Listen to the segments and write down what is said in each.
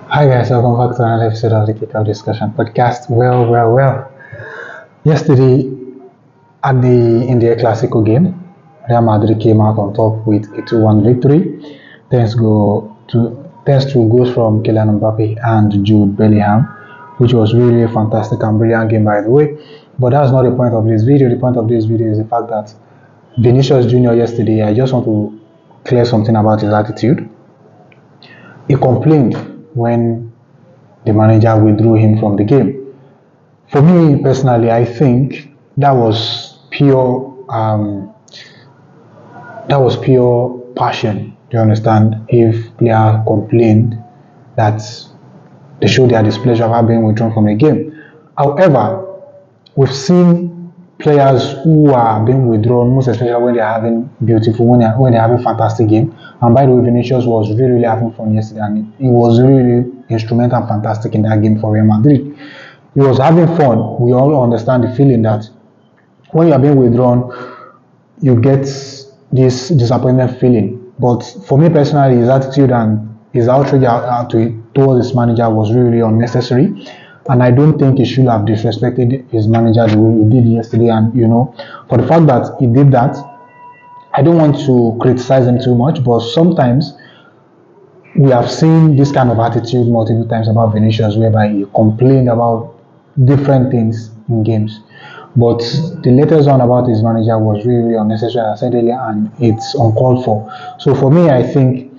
Hi guys, welcome back to another episode of the Kickoff Discussion Podcast. Well. Yesterday at the India Clásico game, Real Madrid came out on top with a 2-1 victory. Thanks to goals from Kylian Mbappe and Jude Bellingham, which was really a fantastic and brilliant game by the way. But that's not the point of this video. The point of this video is the fact that Vinicius Jr. yesterday, I just want to clear something about his attitude. He complained when the manager withdrew him from the game. For me personally, I think that was pure passion. Do you understand? If player complained that they showed their displeasure about being withdrawn from the game. However, we've seen players who are being withdrawn, most especially when they're having when they're having fantastic game. And by the way, Vinicius was really having fun yesterday, and he was really instrumental and fantastic in that game for Real Madrid. He was having fun. We all understand the feeling that when you are being withdrawn, you get this disappointment feeling. But for me personally, his attitude and his outrage towards his manager was really unnecessary. And I don't think he should have disrespected his manager the way he did yesterday. And for the fact that he did that, I don't want to criticize him too much, but sometimes we have seen this kind of attitude multiple times about Vinicius, whereby he complained about different things in games. But the latest one about his manager was really unnecessary, as I said earlier, and it's uncalled for. So for me, I think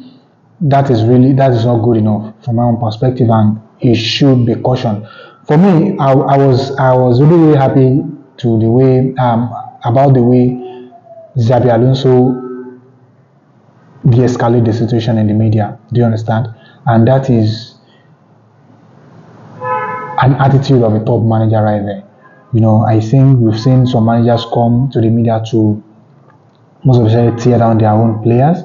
that is not good enough from my own perspective, and it should be cautioned. For me, I was really happy to the way about the way Xabi Alonso de-escalate the situation in the media. Do you understand? And that is an attitude of a top manager right there. I think we've seen some managers come to the media to most especially tear down their own players,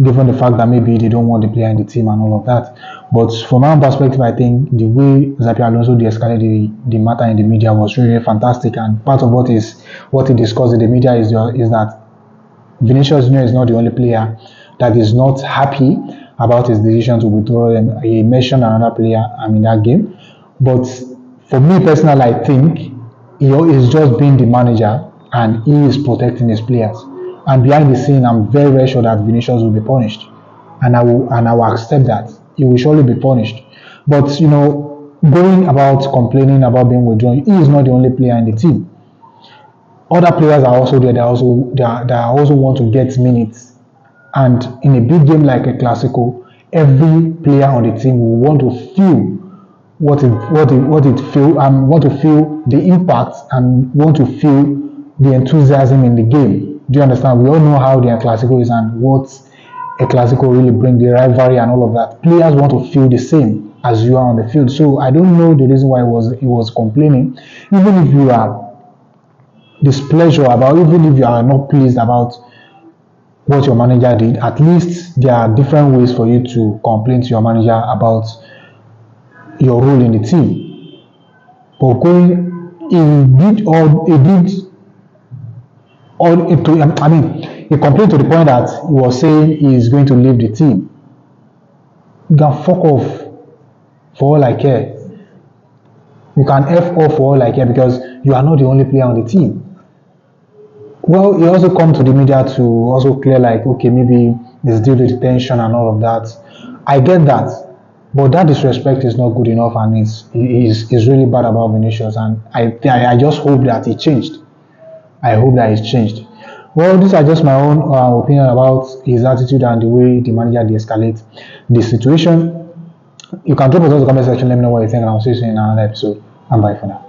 given the fact that maybe they don't want the player in the team and all of that. But from my own perspective, I think the way Xabi Alonso de-escalated the matter in the media was really fantastic. And part of what he discussed in the media is that Vinicius Jr. is not the only player that is not happy about his decision to withdraw them. He mentioned another player in that game. But for me personally, I think he is just being the manager and he is protecting his players. And behind the scene, I'm very sure that Vinicius will be punished. And I will accept that. He will surely be punished. But going about complaining about being withdrawn, he is not the only player in the team. Other players are also there. They also want to get minutes. And in a big game like a Clásico, every player on the team will want to feel want to feel the impact and want to feel the enthusiasm in the game. Do you understand? We all know how the Clásico is and what a Clásico really brings, the rivalry and all of that. Players want to feel the same as you are on the field. So I don't know the reason why he was complaining. Even if you are even if you are not pleased about what your manager did, at least there are different ways for you to complain to your manager about your role in the team. But he complained to the point that he was saying he is going to leave the team. You can fuck off for all I care. You can F off for all I care because you are not the only player on the team. Well, he also come to the media to also clear okay, maybe it's due to the tension and all of that. I get that, but that disrespect is not good enough, and it's really bad about Vinicius, and I just hope that he changed. I hope that he's changed. Well, these are just my own opinion about his attitude and the way the manager de-escalates the situation. You can drop it in the comment section, let me know what you think, and I'll see you in another episode. And bye for now.